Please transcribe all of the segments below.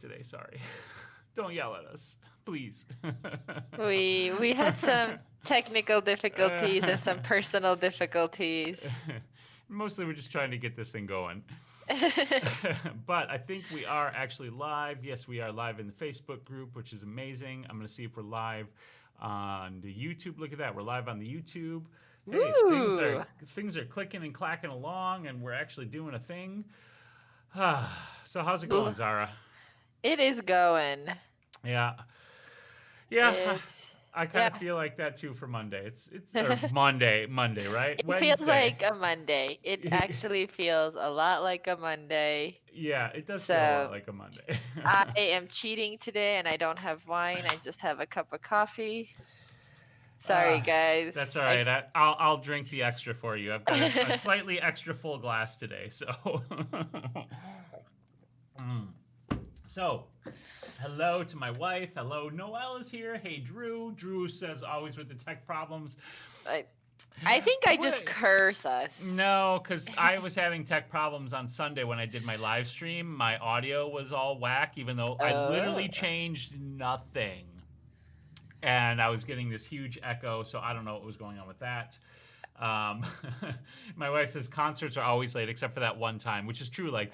today. Sorry. Don't yell at us, please. We had some technical difficulties and some personal difficulties. Mostly we're just trying to get this thing going. But I think we are actually live. Yes, we are live in the Facebook group, which is amazing. I'm going to see if we're live on the YouTube. Look at that. We're live on the YouTube. Hey, things Woo! are things are clicking and clacking along and we're actually doing a thing. So how's it going, L- Zara? It is going. Yeah. Yeah, It's I kind of yeah. feel like that too for Monday. It's or Monday, right? It feels Wednesday. like a Monday. It actually feels a lot like a Monday. Yeah, it does feel a lot So like a Monday. I am cheating today and I don't have wine. I just have a cup of coffee. Sorry, uh, guys. that's all I right. I'll drink the extra for you. I've got a slightly extra full glass today, so. Mm. So, hello to my wife. Hello, Noelle is here. Hey, Drew. Drew says always with the tech problems. I, I think I just What? curse us. No, because I was having tech problems on Sunday when I did my live stream. My audio was all whack, even though I Oh. literally changed nothing. And I was getting this huge echo, so I don't know what was going on with that. Um, my wife says concerts are always late, except for that one time, which is true. Like,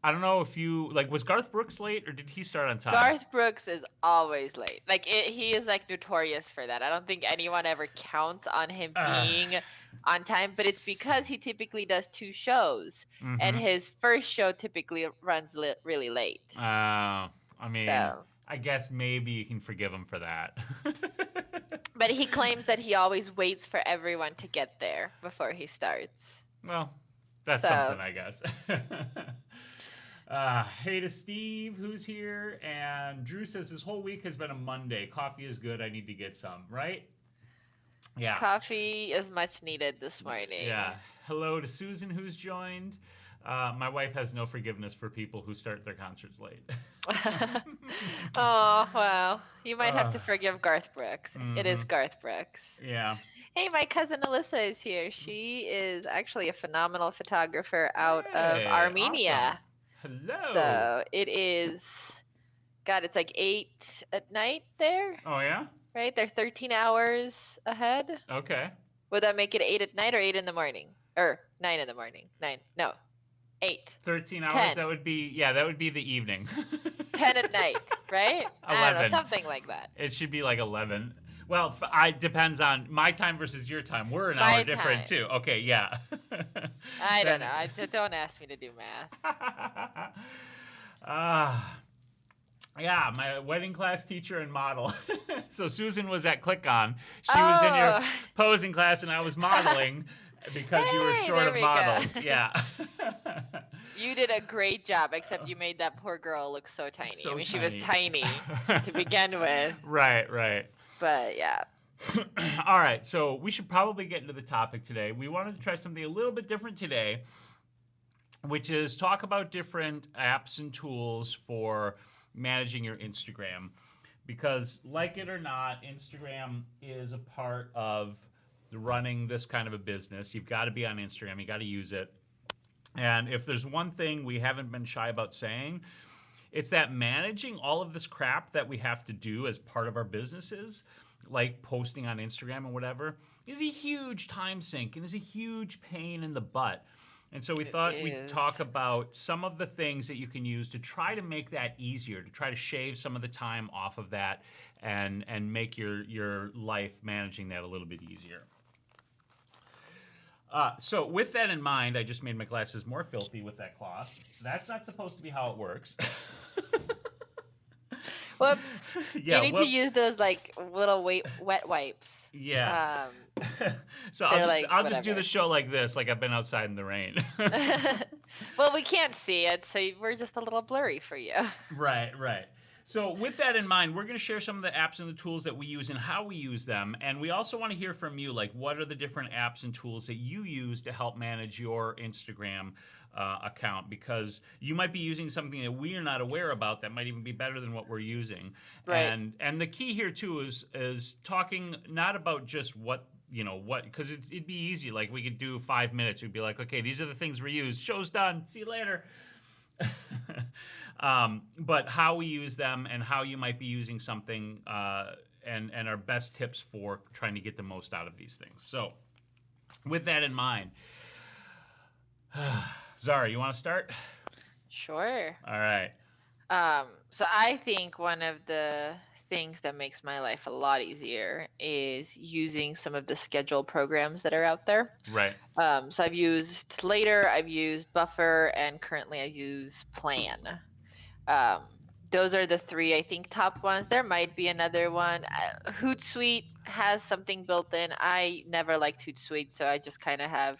I don't know if you like, was Garth Brooks late or did he start on time? Garth Brooks is always late. He is like notorious for that. I don't think anyone ever counts on him Uh, being on time, but it's because he typically does two shows, and mm-hmm. his first show typically runs really late. I mean, So, I guess maybe you can forgive him for that. but he claims that he always waits for everyone to get there before he starts. Well, that's So, something, I guess. Hey to Steve, who's here. And Drew says this whole week has been a Monday. Coffee is good. I need to get some, right? Yeah. coffee is much needed this morning. Yeah. Hello to Susan, who's joined. My wife has no forgiveness for people who start their concerts late. Oh, well, you might have uh, to forgive Garth Brooks. It is mm-hmm. Garth Brooks. Yeah. Hey, my cousin Alyssa is here. She is actually a phenomenal photographer out of Hey, awesome. Armenia. Hello. So it is, God, it's like 8 at night there, Oh, yeah? right? They're 13 hours ahead. Okay. Would that make it 8 at night or 8 in the morning? Or 9 in the morning? 9, no, 8, 13 hours, 10, that would be, yeah, that would be the evening. 10 at night, right? I don't know, 11. something like that. It should be like 11. Well, I depends on my time versus your time. We're an hour My different time. too. Okay, yeah. I don't Then know. Don't ask me to do math. Ah, yeah, my wedding class teacher and model. So Susan was at ClickOn. She was in your Oh, posing class and I was modeling because you were hey, short there of we go. models. Yeah. You did a great job, except you made that poor girl look so tiny. I So mean, she was tiny. tiny to begin with, Right, right. but yeah. All right, so we should probably get into the topic today. We wanted to try something a little bit different today, which is talk about different apps and tools for managing your Instagram. Because, like it or not, Instagram is a part of running this kind of a business. You've got to be on Instagram, you got to use it. And if there's one thing we haven't been shy about saying, it's that managing all of this crap that we have to do as part of our businesses, like posting on Instagram and whatever, is a huge time sink and is a huge pain in the butt. And so we It thought we'd talk is. about some of the things that you can use to try to make that easier, to try to shave some of the time off of that and make your life managing that a little bit easier. So with that in mind, I just made my glasses more filthy with that cloth. That's not supposed to be how it works. Whoops. You Yeah, need to whoops. use those like little wet wipes. Yeah. Um, So I'll they're just like I'll just do the whatever. show like this, like I've been outside in the rain. Well, we can't see it, so we're just a little blurry for you. Right, right. So, with that in mind, we're going to share some of the apps and the tools that we use and how we use them. And we also want to hear from you, like, what are the different apps and tools that you use to help manage your Instagram account? Because you might be using something that we are not aware about that might even be better than what we're using. Right. And the key here too is talking not about just what what, because it'd be easy, like we could do 5 minutes, we'd be like, okay, these are the things we use, show's done, see you later. But how we use them and how you might be using something, and our best tips for trying to get the most out of these things. So, with that in mind, Zara, you want to start? Sure. All right. So I think one of the things that makes my life a lot easier is using some of the schedule programs that are out there. Right. So I've used Later, I've used Buffer, and currently I use Plan. Um, those are the three, I think, top ones. There might be another one. Hootsuite has something built in. I never liked Hootsuite, so I just kind of have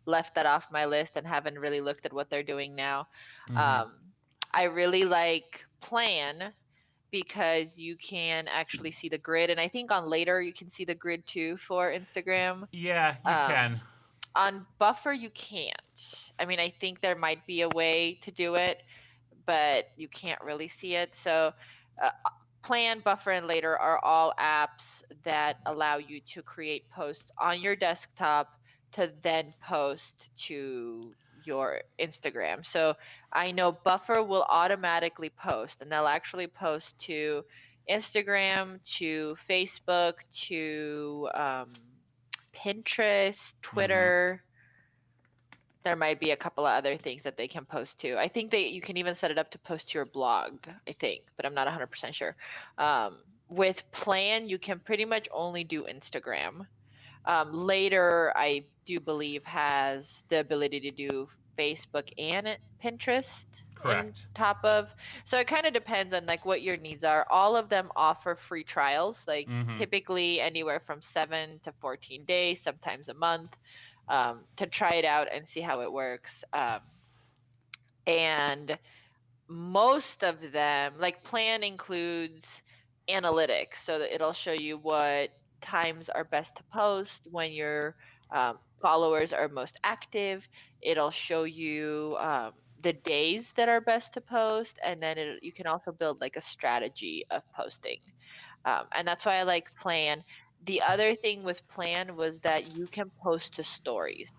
left that off my list and haven't really looked at what they're doing now. Mm-hmm. Um, I really like Plan because you can actually see the grid, and I think on Later you can see the grid too for Instagram. Yeah, you Um, can. on Buffer you can't. I mean, I think there might be a way to do it, but you can't really see it. So, Plan, Buffer, and Later are all apps that allow you to create posts on your desktop to then post to your Instagram. So, I know Buffer will automatically post, and they'll actually post to Instagram, to Facebook, to Pinterest, Mm-hmm. Twitter. There might be a couple of other things that they can post to. I think you can even set it up to post to your blog, I think, but I'm not 100% sure. With Plan, you can pretty much only do Instagram. Later, I do believe, has the ability to do Facebook and Pinterest in Correct. top of. So it kind of depends on like what your needs are. All of them offer free trials, like Mm-hmm. typically anywhere from 7 to 14 days, sometimes a month, to try it out and see how it works. And most of them, like Plan, includes analytics, so that it'll show you what times are best to post when your followers are most active. It'll show you the days that are best to post, and then you can also build like a strategy of posting. And that's why I like Plan. The other thing with Plan was that you can post to stories.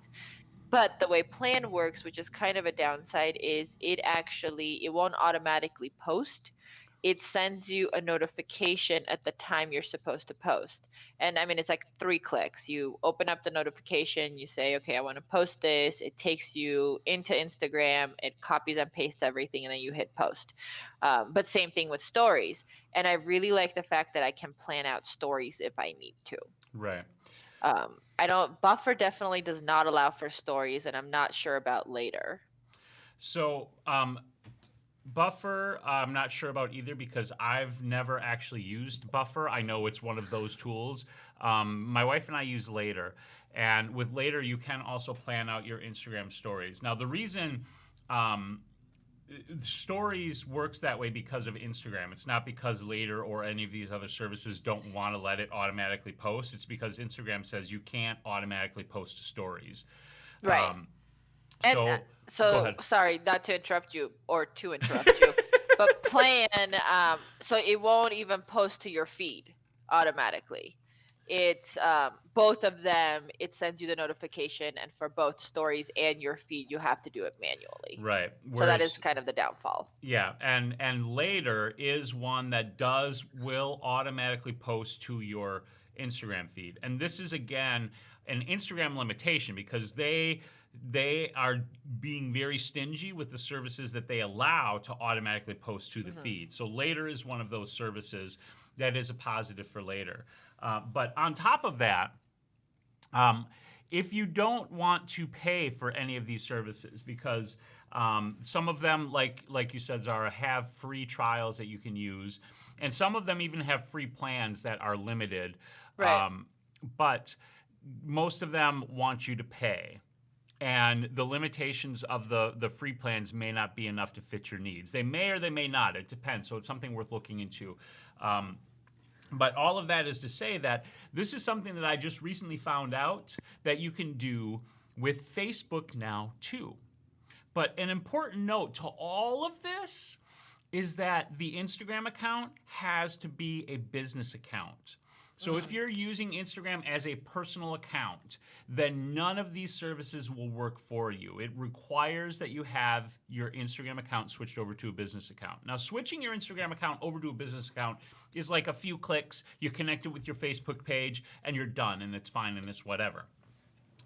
But the way Plan works, which is kind of a downside, is it won't automatically post. It sends you a notification at the time you're supposed to post. And I mean, it's like 3 clicks. You open up the notification, you say, okay, I want to post this. It takes you into Instagram, it copies and pastes everything, and then you hit post. But same thing with stories. And I really like the fact that I can plan out stories if I need to. Right. I don't Buffer definitely does not allow for stories, and I'm not sure about Later. So, Buffer, I'm not sure about either because I've never actually used Buffer. I know it's one of those tools. My wife and I use Later, and with Later, you can also plan out your Instagram stories. Now, the reason um, stories works that way because of Instagram. It's not because Later or any of these other services don't want to let it automatically post. It's because Instagram says you can't automatically post to stories. Right. Um, And so, go so ahead. sorry, not to interrupt you or to interrupt you, but Plan, so it won't even post to your feed automatically. It's both of them, it sends you the notification, and for both stories and your feed, you have to do it manually. Right. So that is Whereas, kind of the downfall. yeah, and Later is one that will automatically post to your Instagram feed. And this is again an Instagram limitation because they are being very stingy with the services that they allow to automatically post to the Hmm. feed. So Later is one of those services that is a positive for Later. But on top of that, um, if you don't want to pay for any of these services, because some of them, like you said, Zara, have free trials that you can use, and some of them even have free plans that are limited. Right. Um, but most of them want you to pay, and the limitations of the free plans may not be enough to fit your needs. They may or they may not. It depends. So it's something worth looking into. Um, but all of that is to say that this is something that I just recently found out that you can do with Facebook now too. But an important note to all of this is that the Instagram account has to be a business account. So if you're using Instagram as a personal account, then none of these services will work for you. It requires that you have your Instagram account switched over to a business account. Now, switching your Instagram account over to a business account is like a few clicks. You connect it with your Facebook page and you're done, and it's fine and it's whatever.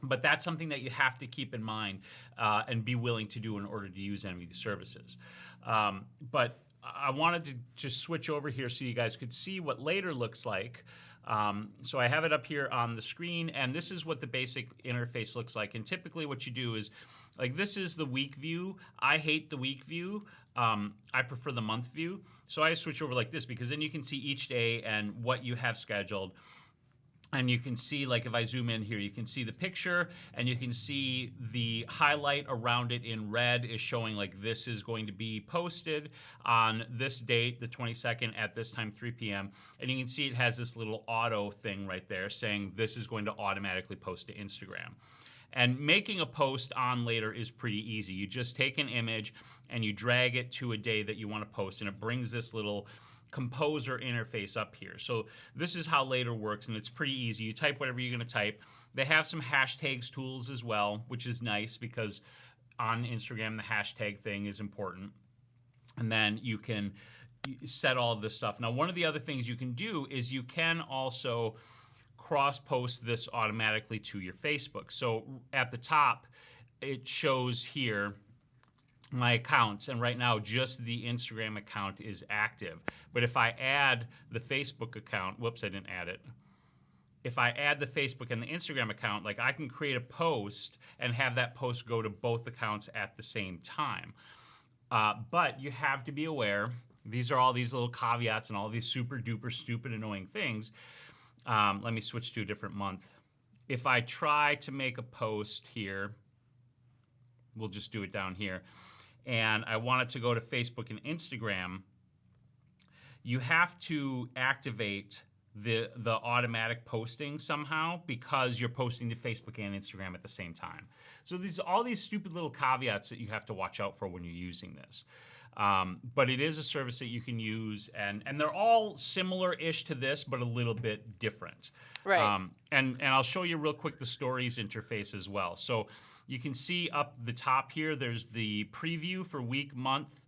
But that's something that you have to keep in mind and be willing to do in order to use any of these services. But I wanted to just switch over here so you guys could see what later looks like. So I have it up here on the screen, and this is what the basic interface looks like. And typically what you do is, like, this is the week view. I hate the week view. I prefer the month view. So I switch over like this because then you can see each day and what you have scheduled. And you can see, like, if I zoom in here, you can see the picture and you can see the highlight around it in red is showing like this is going to be posted on this date, the 22nd at this time, 3 p.m. And you can see it has this little auto thing right there saying this is going to automatically post to Instagram. And making a post on later is pretty easy. You just take an image and you drag it to a day that you want to post, and it brings this little composer interface up here. So this is how later works, and it's pretty easy. You type whatever you're going to type. They have some hashtags tools as well, which is nice because on Instagram the hashtag thing is important. And then you can set all of this stuff. Now, one of the other things you can do is you can also cross post this automatically to your Facebook. So at the top it shows here my accounts, and right now just the Instagram account is active. But if I add the Facebook account, whoops, I didn't add it. If I add the Facebook and the Instagram account, like, I can create a post and have that post go to both accounts at the same time. But you have to be aware, these are all these little caveats and all these super duper stupid annoying things. Let me switch to a different month. If I try to make a post here, we'll just do it down here, and I want it to go to Facebook and Instagram, you have to activate the automatic posting somehow because you're posting to Facebook and Instagram at the same time. So all these stupid little caveats that you have to watch out for when you're using this. But it is a service that you can use, and they're all similar-ish to this, but a little bit different. Right. And I'll show you real quick the stories interface as well. So you can see up the top here, there's the preview for week, month.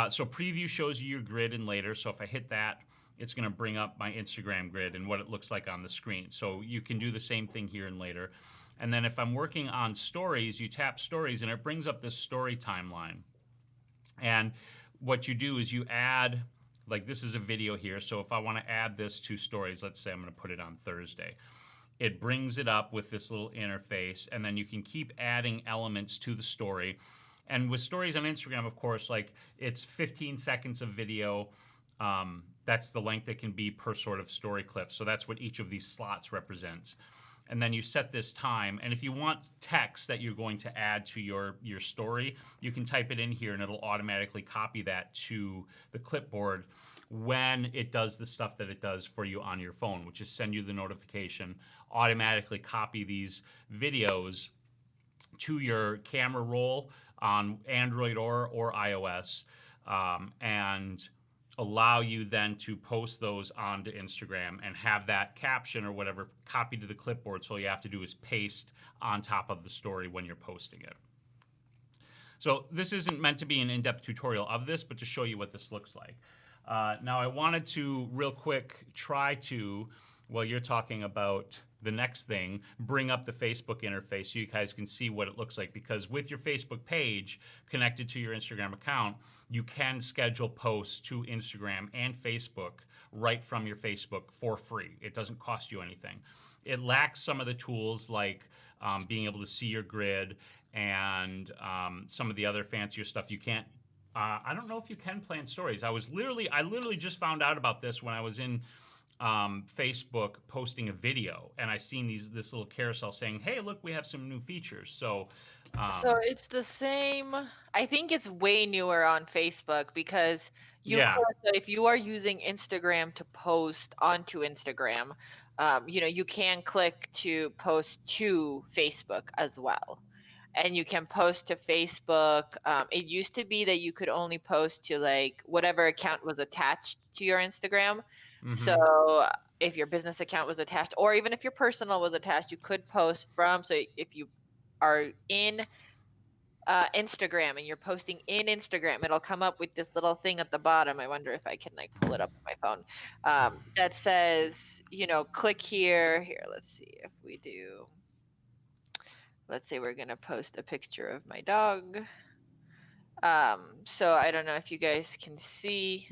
So preview shows you your grid in later. So if I hit that, it's going to bring up my Instagram grid and what it looks like on the screen. So you can do the same thing here in later. And then if I'm working on stories, you tap stories and it brings up this story timeline. And what you do is you add, like, this is a video here. So if I want to add this to stories, let's say I'm going to put it on Thursday. It brings it up with this little interface, and then you can keep adding elements to the story. And with stories on Instagram, of course, like, it's 15 seconds of video. That's the length it can be per sort of story clip. So that's what each of these slots represents. And then you set this time. And if you want text that you're going to add to your story, you can type it in here and it'll automatically copy that to the clipboard when it does the stuff that it does for you on your phone, which is send you the notification, automatically copy these videos to your camera roll on Android or iOS, and allow you then to post those onto Instagram and have that caption or whatever copied to the clipboard. So all you have to do is paste on top of the story when you're posting it. So this isn't meant to be an in-depth tutorial of this, but to show you what this looks like. Now I wanted to real quick try to, while you're talking about the next thing, bring up the Facebook interface so you guys can see what it looks like, because with your Facebook page connected to your Instagram account, you can schedule posts to Instagram and Facebook right from your Facebook for free. It doesn't cost you anything. It lacks some of the tools like being able to see your grid and some of the other fancier stuff. You can't, I don't know if you can plan stories. I literally just found out about this when I was in Facebook posting a video, and I seen this little carousel saying, "Hey, look, we have some new features." So It's the same. I think it's way newer on Facebook because yeah, so if you are using Instagram to post onto Instagram, you can click to post to Facebook as well. And you can post to Facebook. It used to be that you could only post to like whatever account was attached to your Instagram. mm-hmm. So if your business account was attached, or even if your personal was attached, you could post from. So if you are in Instagram and you're posting in Instagram, it'll come up with this little thing at the bottom. I wonder if I can like pull it up on my phone, that says, click here. Here, let's see if we do. Let's say we're gonna post a picture of my dog. So I don't know if you guys can see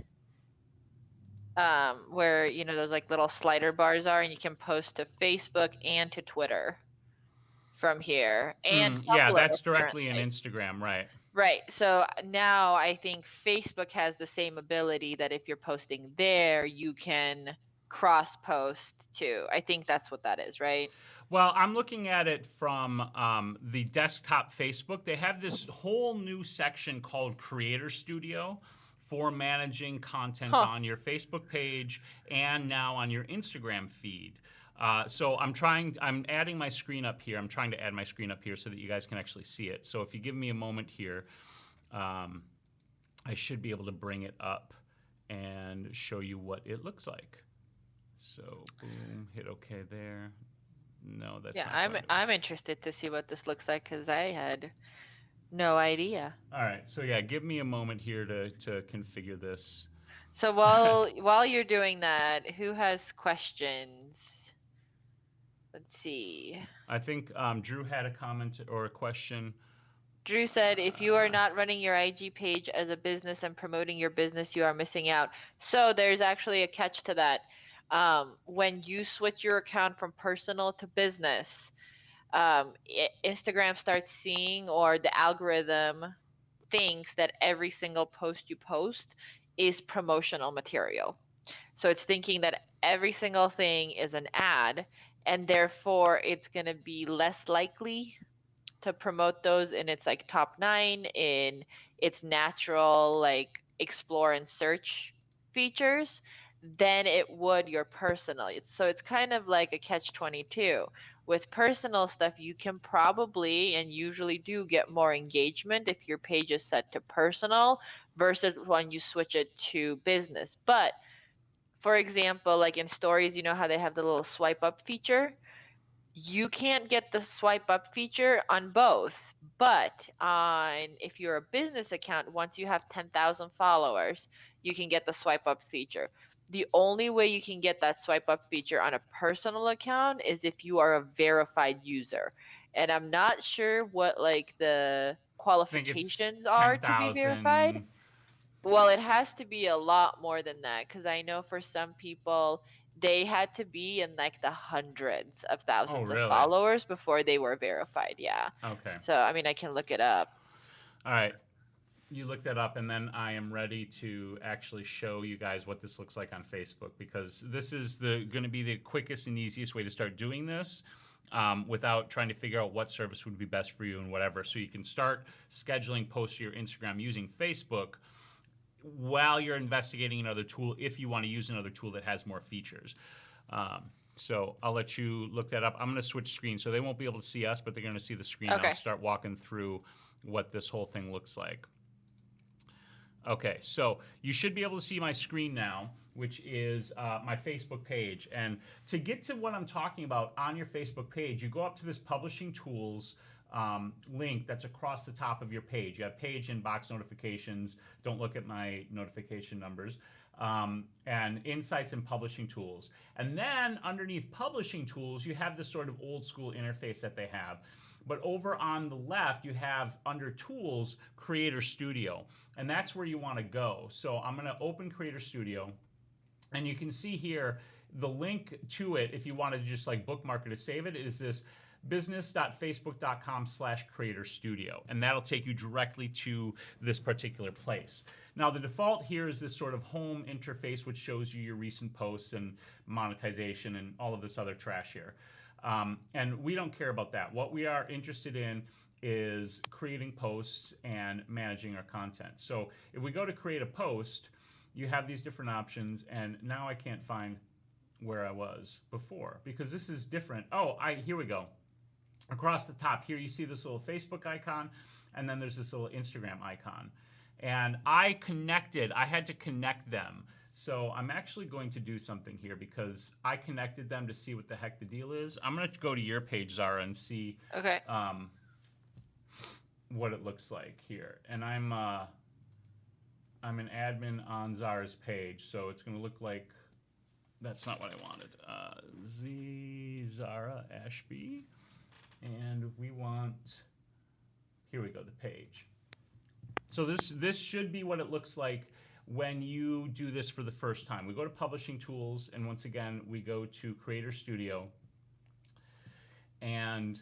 where those like little slider bars are, and you can post to Facebook and to Twitter from here, and Yeah, Tumblr that's directly in apparently. Instagram, right? Right. So now I think Facebook has the same ability that if you're posting there, you can cross post too. I think that's what that is, right? Well, I'm looking at it from the desktop Facebook. They have this whole new section called Creator Studio for managing content Huh. on your Facebook page and now on your Instagram feed. So I'm adding my screen up here. I'm trying to add my screen up here so that you guys can actually see it. So if you give me a moment here, I should be able to bring it up and show you what it looks like. So boom, hit OK there. No, that's Yeah, not I'm going to. I'm interested to see what this looks like because I had no idea. All right, so yeah, give me a moment here to configure this. So while you're doing that, who has questions? Let's see. I think Drew had a comment or a question. Drew said, if you are not running your IG page as a business and promoting your business, you are missing out. So there's actually a catch to that. When you switch your account from personal to business, Instagram starts seeing, or the algorithm thinks that every single post you post is promotional material. So it's thinking that every single thing is an ad, and therefore it's going to be less likely to promote those in its like top 9 in its natural like explore and search features than it would your personal. So it's kind of like a catch 22. With personal stuff, you can probably and usually do get more engagement if your page is set to personal versus when you switch it to business. But for example, like in stories, you know how they have the little swipe up feature? You can't get the swipe up feature on both, but on if you're a business account, once you have 10,000 followers, you can get the swipe up feature. The only way you can get that swipe up feature on a personal account is if you are a verified user. And I'm not sure what like the I think it's qualifications are to be verified. 10,000. Well, it has to be a lot more than that because I know for some people they had to be in like the hundreds of Oh, thousands of really? followers before they were verified. Yeah. Okay. So, I mean, I can look it up. All right. You look that up, and then I am ready to actually show you guys what this looks like on Facebook, because this is going to be the quickest and easiest way to start doing this without trying to figure out what service would be best for you and whatever. So you can start scheduling posts to your Instagram using Facebook while you're investigating another tool if you want to use another tool that has more features. So I'll let you look that up. I'm going to switch screens, so they won't be able to see us, but they're going to see the screen. Okay. I'll start walking through what this whole thing looks like. Okay, so you should be able to see my screen now, which is my Facebook page. And to get to what I'm talking about on your Facebook page, you go up to this Publishing Tools link that's across the top of your page. You have page and box notifications. Don't look at my notification numbers. And Insights and Publishing Tools. And then underneath Publishing Tools, you have this sort of old school interface that they have. But over on the left, you have under Tools, Creator Studio. And that's where you want to go. So I'm going to open Creator Studio. And you can see here the link to it, if you want to just like bookmark it or save it, is this business.facebook.com/creator studio, and that'll take you directly to this particular place. Now the default here is this sort of home interface, which shows you your recent posts and monetization and all of this other trash here. And we don't care about that. What we are interested in is creating posts and managing our content. So if we go to create a post, you have these different options, and now I can't find where I was before because this is different. Oh, here we go. Across the top here, you see this little Facebook icon, and then there's this little Instagram icon. And I had to connect them. So I'm actually going to do something here because I connected them to see what the heck the deal is. I'm going to go to your page, Zara, and see Okay. what it looks like here. And I'm an admin on Zara's page, so it's going to look like that's not what I wanted. Zara Ashby, and we want. Here we go, the page. So this should be what it looks like when you do this for the first time. We go to Publishing Tools, and once again, we go to Creator Studio, and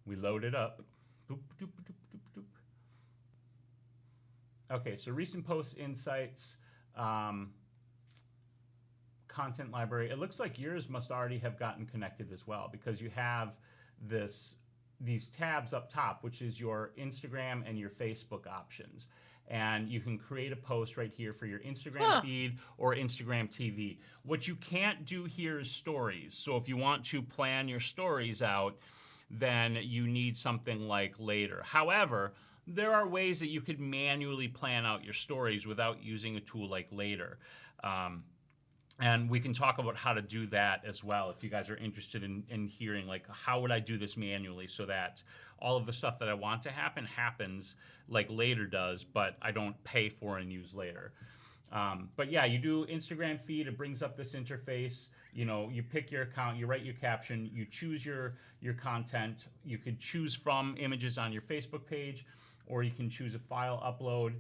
we load it up. Boop, doop, doop, doop, doop. Okay, so recent posts, insights, content library. It looks like yours must already have gotten connected as well because you have these tabs up top, which is your Instagram and your Facebook options. And you can create a post right here for your Instagram feed or Instagram TV. What you can't do here is stories. So if you want to plan your stories out, then you need something like Later. However, there are ways that you could manually plan out your stories without using a tool like Later. And we can talk about how to do that as well if you guys are interested in hearing, like, how would I do this manually so that all of the stuff that I want to happen happens like Later does, but I don't pay for and use Later. But yeah, you do Instagram feed, it brings up this interface. You pick your account, you write your caption, you choose your content. You could choose from images on your Facebook page, or you can choose a file upload.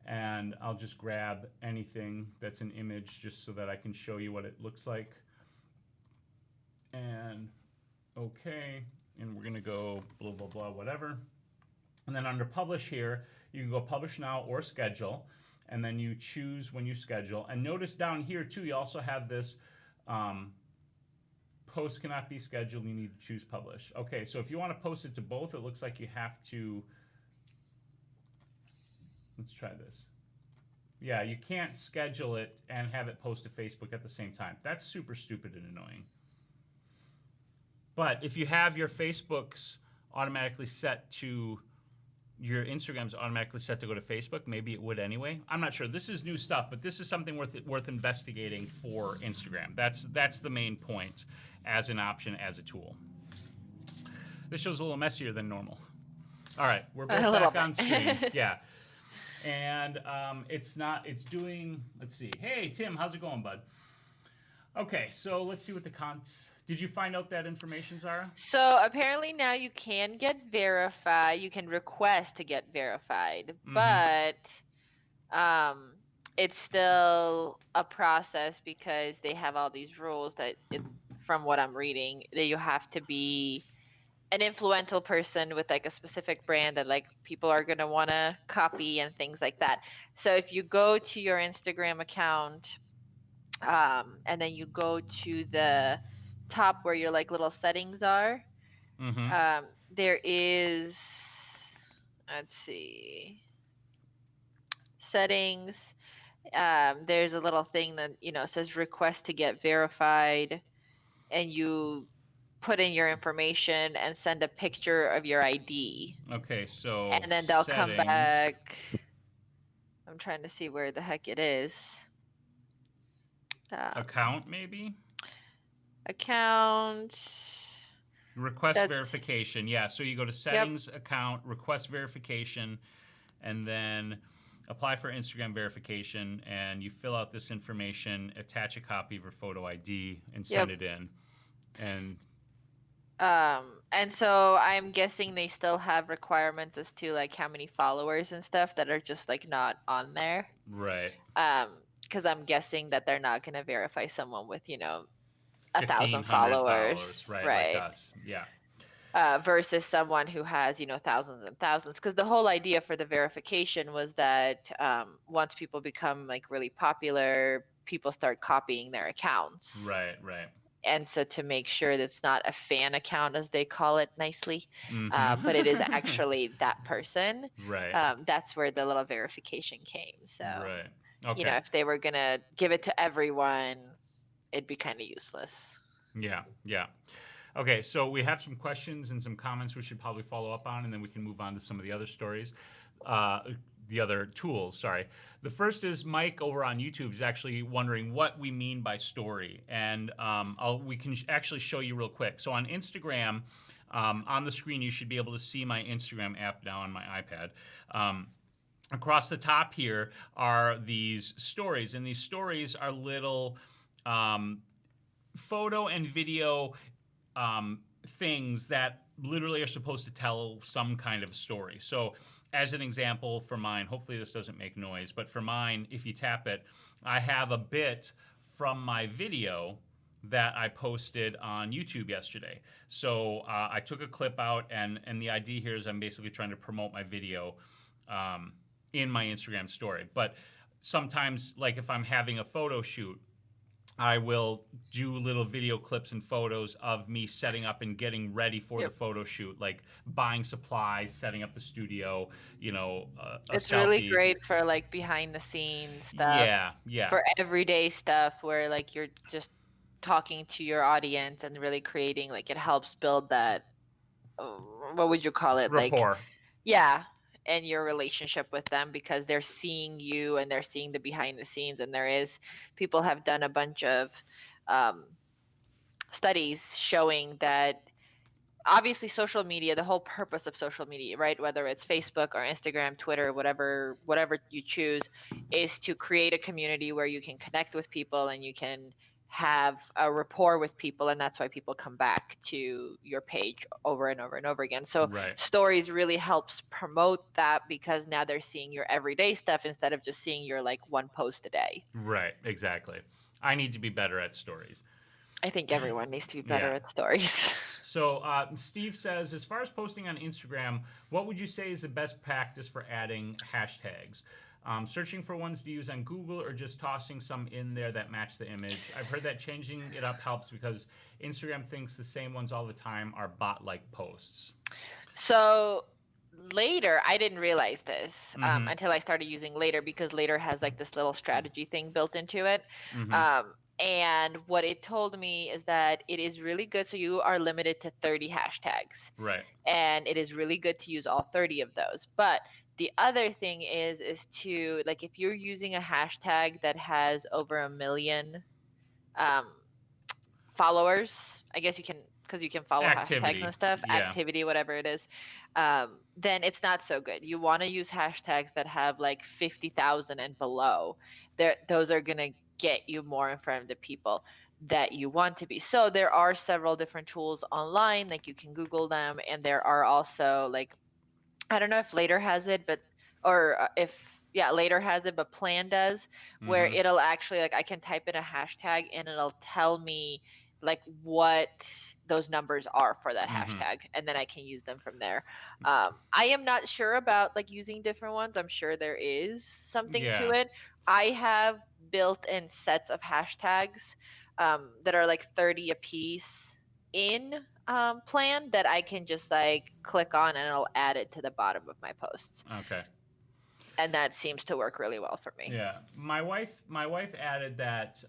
And I'll just grab anything that's an image just so that I can show you what it looks like. And okay, and we're gonna go blah, blah, blah, whatever. And then under publish here, you can go publish now or schedule. And then you choose when you schedule. And notice down here too, you also have this post cannot be scheduled, you need to choose publish. Okay, so if you want to post it to both, it looks like you have to. Let's try this. Yeah, you can't schedule it and have it post to Facebook at the same time. That's super stupid and annoying. But if you have your Facebook's automatically set to, your Instagram's automatically set to go to Facebook, maybe it would anyway. I'm not sure. This is new stuff, but this is something worth investigating for Instagram. That's the main point as an option, as a tool. This show's a little messier than normal. All right, we're both back on screen. Yeah. And it's doing, let's see. Hey, Tim, how's it going, bud? Okay, so let's see what did you find out that information, Zara? So apparently now you can get verified. You can request to get verified, but it's still a process because they have all these rules that, from what I'm reading, that you have to be an influential person with like a specific brand that like people are going to want to copy and things like that. So if you go to your Instagram account, and then you go to the top where your like little settings are, there is, let's see, settings. There's a little thing that says request to get verified, and you put in your information and send a picture of your ID. Okay, so and then they'll come back. I'm trying to see where the heck it is. Account, maybe? Account. Request verification. Yeah, so you go to settings, account, request verification, and then apply for Instagram verification, and you fill out this information, attach a copy of your photo ID, and send it in. And so I'm guessing they still have requirements as to like how many followers and stuff that are just like not on there. Right. Because I'm guessing that they're not going to verify someone with 1,000 followers, right? Like us. Yeah. Versus someone who has thousands and thousands. Because the whole idea for the verification was that once people become like really popular, people start copying their accounts. Right. And so to make sure that it's not a fan account, as they call it nicely, but it is actually that person. Right. That's where the little verification came. So, right. Okay. If they were going to give it to everyone, it'd be kind of useless. Yeah. Okay, so we have some questions and some comments we should probably follow up on, and then we can move on to some of the other stories. the other tools. Sorry. The first is Mike over on YouTube is actually wondering what we mean by story, and we can actually show you real quick. So on Instagram, on the screen, you should be able to see my Instagram app now on my iPad. Across the top here are these stories, and these stories are little photo and video things that literally are supposed to tell some kind of story. So as an example for mine, hopefully this doesn't make noise, but for mine, if you tap it, I have a bit from my video that I posted on YouTube yesterday. So I took a clip out, and the idea here is I'm basically trying to promote my video in my Instagram story. But sometimes, like if I'm having a photo shoot, I will do little video clips and photos of me setting up and getting ready for the photo shoot, like buying supplies, setting up the studio, a It's really selfie. great for like behind the scenes stuff, Yeah. for everyday stuff where like you're just talking to your audience and really creating, like it helps build that, what would you call it? Like, Rapport. yeah, and your relationship with them, because they're seeing you and they're seeing the behind the scenes. And people have done a bunch of studies showing that obviously social media, the whole purpose of social media, right, whether it's Facebook or Instagram, Twitter, whatever you choose, is to create a community where you can connect with people and you can have a rapport with people, and that's why people come back to your page over and over and over again. So Right. stories really helps promote that, because now they're seeing your everyday stuff instead of just seeing your like one post a day. Right, exactly. I need to be better at stories. I think everyone needs to be better Yeah. at stories. So Steve says, as far as posting on Instagram, what would you say is the best practice for adding hashtags? Searching for ones to use on Google, or just tossing some in there that match the image? I've heard that changing it up helps because Instagram thinks the same ones all the time are bot-like posts. So Later, I didn't realize this until I started using Later, because Later has like this little strategy thing built into it. And what it told me is that it is really good. So you are limited to 30 hashtags. Right. And it is really good to use all 30 of those. But the other thing is to, like, if you're using a hashtag that has over 1 million followers, I guess you can, because you can follow hashtags and stuff, activity, whatever it is, then it's not so good. You want to use hashtags that have like 50,000 and below. Those are going to get you more in front of the people that you want to be. So there are several different tools online, like you can Google them, and there are also like, I don't know if Later has it, but Later has it, but Plan does, where it'll actually, like, I can type in a hashtag and it'll tell me like what those numbers are for that hashtag, and then I can use them from there. I am not sure about like using different ones. I'm sure there is something to it. I have built-in sets of hashtags that are like 30 a piece in Plan, that I can just like click on and it'll add it to the bottom of my posts. Okay. And that seems to work really well for me. Yeah, my wife added that,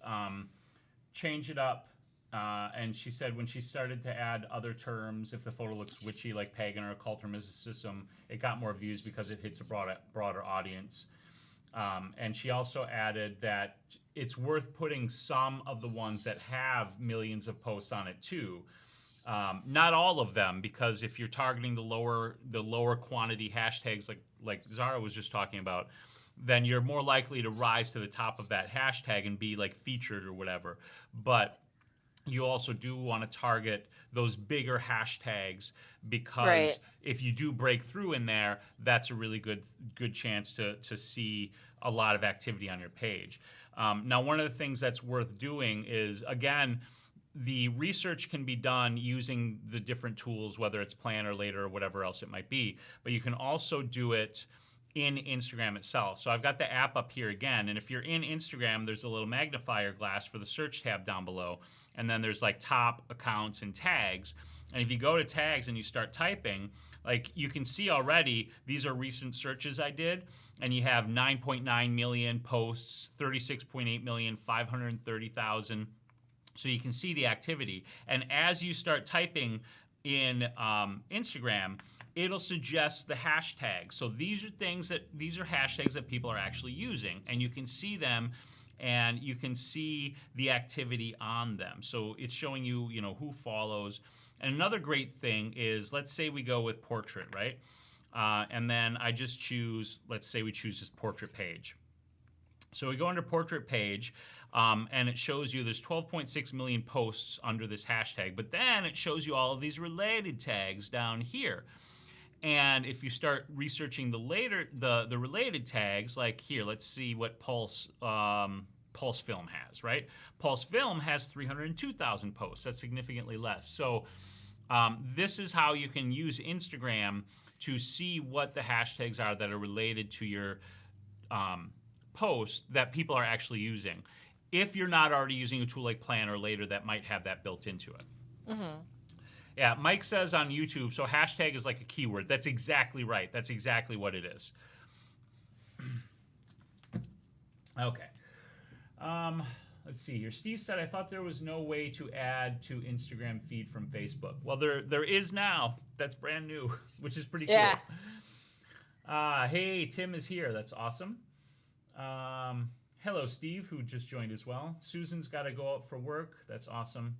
change it up, and she said when she started to add other terms, if the photo looks witchy like pagan or occult or mysticism, it got more views because it hits a broader audience. And she also added that it's worth putting some of the ones that have millions of posts on it too. Not all of them, because if you're targeting the lower quantity hashtags like Zara was just talking about, then you're more likely to rise to the top of that hashtag and be like featured or whatever. But you also do want to target those bigger hashtags, because if you do break through in there, that's a really good chance to see a lot of activity on your page. Now, one of the things that's worth doing is, again, the research can be done using the different tools, whether it's Plan or Later or whatever else it might be, but you can also do it in Instagram itself. So I've got the app up here again, and if you're in Instagram, there's a little magnifier glass for the search tab down below, and then there's like top accounts and tags. And if you go to tags and you start typing, like you can see already, these are recent searches I did, and you have 9.9 million posts, 36.8 million, 530,000. So you can see the activity. And as you start typing in Instagram, it'll suggest the hashtags. So these are hashtags that people are actually using, and you can see them and you can see the activity on them. So it's showing you, who follows. And another great thing is, let's say we go with portrait, right? And then I just choose, let's say we choose this portrait page. So we go under portrait page, and it shows you there's 12.6 million posts under this hashtag, but then it shows you all of these related tags down here. And if you start researching the related tags, like here, let's see what Pulse Film has, right? Pulse Film has 302,000 posts. That's significantly less. So this is how you can use Instagram to see what the hashtags are that are related to your post that people are actually using. If you're not already using a tool like Planner Later, that might have that built into it. Mm-hmm. Yeah, Mike says on YouTube, so hashtag is like a keyword. That's exactly right. That's exactly what it is. Okay. Let's see here. Steve said, I thought there was no way to add to Instagram feed from Facebook. Well, there is now. That's brand new, which is pretty cool. Hey, Tim is here. That's awesome. Hello, Steve, who just joined as well. Susan's got to go out for work. That's awesome.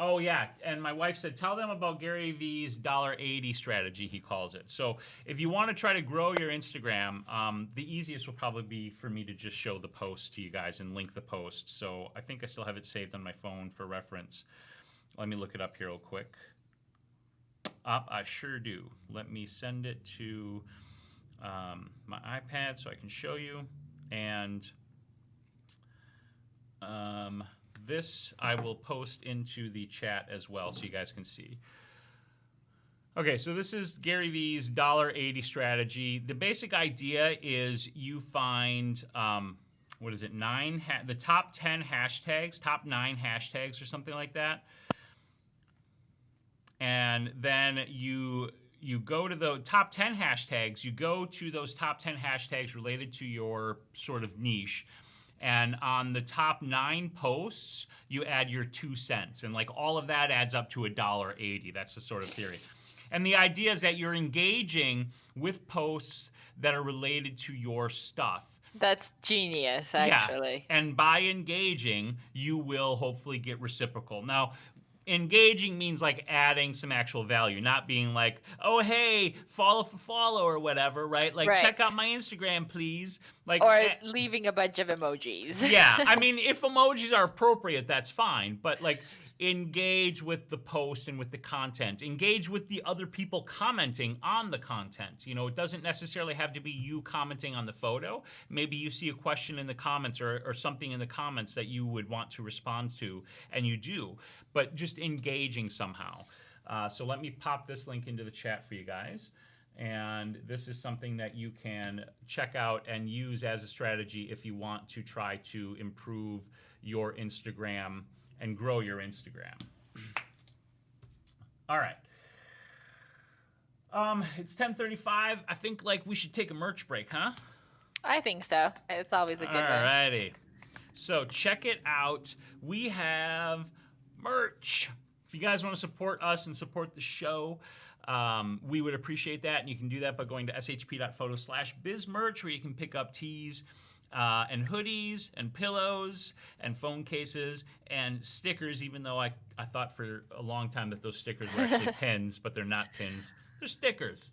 Oh, yeah, and my wife said, tell them about Gary V's $1.80 strategy, he calls it. So if you want to try to grow your Instagram, the easiest will probably be for me to just show the post to you guys and link the post. So I think I still have it saved on my phone for reference. Let me look it up here real quick. I sure do. Let me send it to my iPad so I can show you. And this I will post into the chat as well so you guys can see. Okay, so this is Gary V's $1.80 strategy. The basic idea is you find, the top 10 hashtags, top 9 hashtags or something like that. And then you go to the top 10 hashtags, you go to those top 10 hashtags related to your sort of niche. And on the top 9 posts, you add your 2 cents. And like all of that adds up to $1.80. That's the sort of theory. And the idea is that you're engaging with posts that are related to your stuff. That's genius, actually. Yeah. And by engaging, you will hopefully get reciprocal. Now, engaging means like adding some actual value, not being like, oh, hey, follow for follow or whatever, right? Like, check out my Instagram, please. Like, or leaving a bunch of emojis. Yeah, I mean, if emojis are appropriate, that's fine. But like, engage with the post and with the content. Engage with the other people commenting on the content. It doesn't necessarily have to be you commenting on the photo. Maybe you see a question in the comments or something in the comments that you would want to respond to, and you do. But just engaging somehow. So let me pop this link into the chat for you guys. And this is something that you can check out and use as a strategy if you want to try to improve your Instagram and grow your Instagram. All right. It's 10:35. I think we should take a merch break, huh? I think so. It's always a good one. All righty. So check it out. We have merch. If you guys want to support us and support the show, we would appreciate that. And you can do that by going to shp.photo/bizmerch, where you can pick up tees and hoodies and pillows and phone cases and stickers, even though I thought for a long time that those stickers were actually pins, but they're not pins. They're stickers.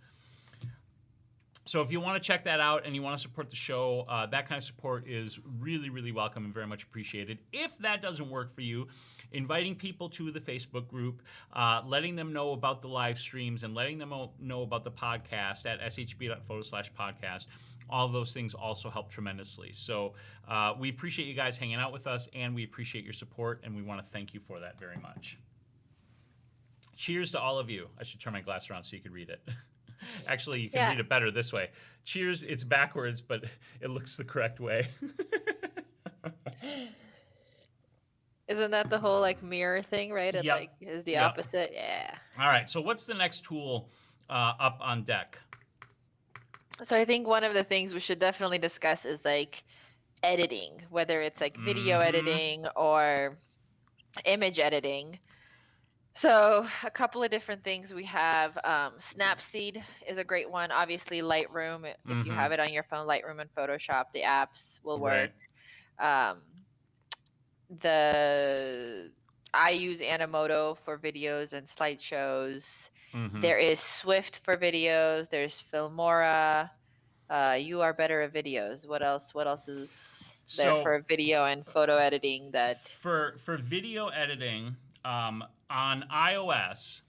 So if you want to check that out and you want to support the show, that kind of support is really, really welcome and very much appreciated. If that doesn't work for you, inviting people to the Facebook group, letting them know about the live streams, and letting them know about the podcast at shp.photo/podcast. All of those things also help tremendously. So we appreciate you guys hanging out with us, and we appreciate your support, and we want to thank you for that very much. Cheers to all of you. I should turn my glass around so you can read it. Actually, you can read it better this way. Cheers, it's backwards, but it looks the correct way. Isn't that the whole mirror thing, right? It is the opposite. Yeah. All right. So what's the next tool up on deck? So I think one of the things we should definitely discuss is editing, whether it's video editing or image editing. So a couple of different things we have. Snapseed is a great one. Obviously, Lightroom, if you Mm-hmm. have it on your phone, Lightroom and Photoshop, the apps will work. Right. Um, the I use Animoto for videos and slideshows. Mm-hmm. There is Swift for videos. There's Filmora. You are better at videos. What else? What else is there So for video and photo editing that? for video editing on iOS,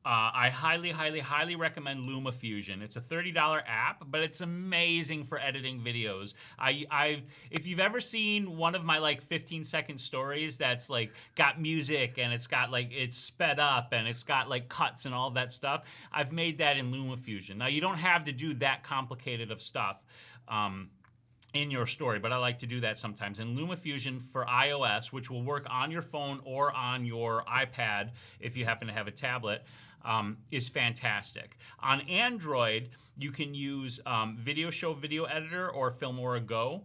I highly, highly, highly recommend LumaFusion. It's a $30 app, but it's amazing for editing videos. If you've ever seen one of my like 15-second stories that's like got music and it's got like it's sped up and it's got like cuts and all of that stuff, I've made that in LumaFusion. Now you don't have to do that complicated of stuff. In your story, but I like to do that sometimes. And LumaFusion for iOS, which will work on your phone or on your iPad if you happen to have a tablet, is fantastic. On Android, you can use Video Show Video Editor or Filmora Go.